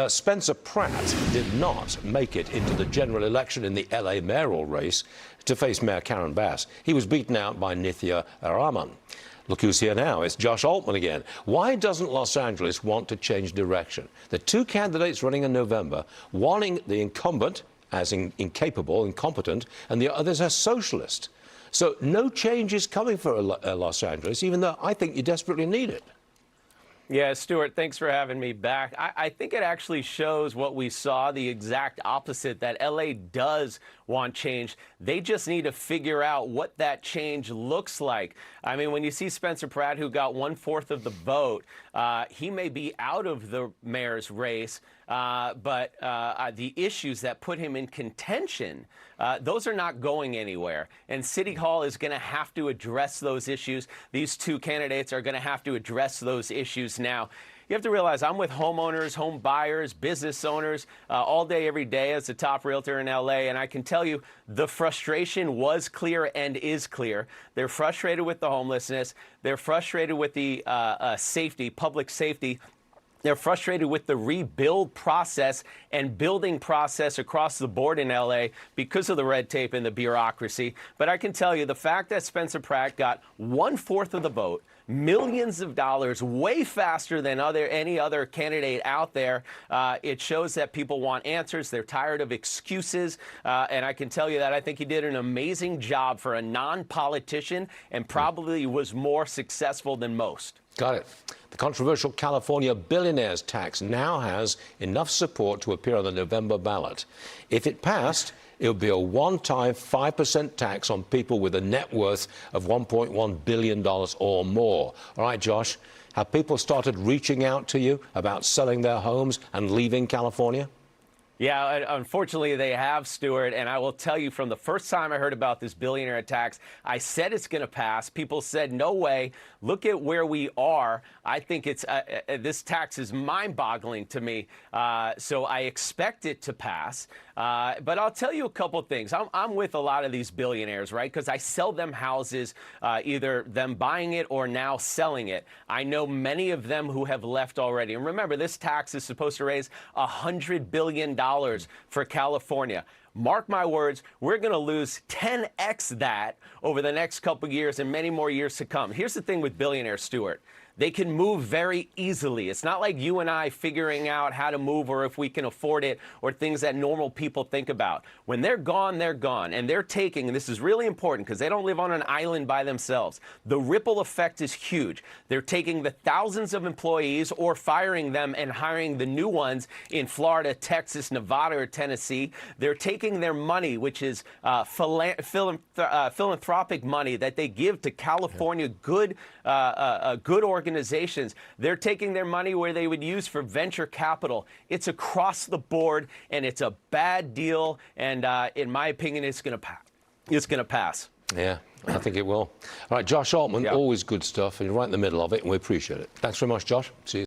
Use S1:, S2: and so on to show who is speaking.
S1: Spencer Pratt did not make it into the general election in the LA mayoral race to face Mayor Karen Bass. He was beaten out by Nithya Raman. Look who's here now. It's Josh Altman again. Why doesn't Los Angeles want to change direction? The two candidates running in November, one the incumbent, as incapable, incompetent, and the other's a socialist. So no change is coming for Los Angeles, even though I think you desperately need it.
S2: Yeah, Stuart, thanks for having me back. I think it actually shows what we saw, the exact opposite, that LA does want change. They just need to figure out what that change looks like. I mean, when you see Spencer Pratt, who got 1/4 of the vote, he may be out of the mayor's race, but the issues that put him in contention, those are not going anywhere. And City Hall is going to have to address those issues. These two candidates are going to have to address those issues now. You have to realize I'm with homeowners, home buyers, business owners all day, every day as the top realtor in LA. And I can tell you the frustration was clear and is clear. They're frustrated with the homelessness. They're frustrated with the safety, public safety. They're frustrated with the rebuild process and building process across the board in LA because of the red tape and the bureaucracy. But I can tell you the fact that Spencer Pratt got 1/4 of the vote, millions of dollars, way faster than any other candidate out there. It shows that people want answers. They're tired of excuses. And I can tell you that I think he did an amazing job for a non-politician and probably was more successful than most.
S1: Got it. The controversial California Billionaires Tax now has enough support to appear on the November ballot. If it passed, it would be a one-time 5% tax on people with a net worth of $1.1 billion or more. All right, Josh, have people started reaching out to you about selling their homes and leaving California?
S2: Yeah, unfortunately they have, Stuart, and I will tell you from the first time I heard about this billionaire tax, I said it's going to pass. People said, no way. Look at where we are. I think it's this tax is mind-boggling to me, so I expect it to pass. But I'll tell you a couple things. I'm with a lot of these billionaires, right, because I sell them houses, either them buying it or now selling it. I know many of them who have left already. And remember, this tax is supposed to raise $100 billion for California. Mark my words, we're going to lose 10x that over the next couple of years and many more years to come. Here's the thing with billionaires, Stuart. They can move very easily. It's not like you and I figuring out how to move or if we can afford it or things that normal people think about. When they're gone, they're gone. And they're taking, and this is really important because they don't live on an island by themselves. The ripple effect is huge. They're taking the thousands of employees or firing them and hiring the new ones in Florida, Texas, Nevada, or Tennessee. They're taking their money, which is philanthropic money that they give to California good organizations. They're taking their money where they would use for venture capital. It's across the board, and it's a bad deal. And in my opinion, it's going to pass. It's going to pass.
S1: Yeah, I think it will. All right, Josh Altman,
S2: Yeah.
S1: always good stuff, and you're right in the middle of it, and we appreciate it. Thanks very much, Josh. See you.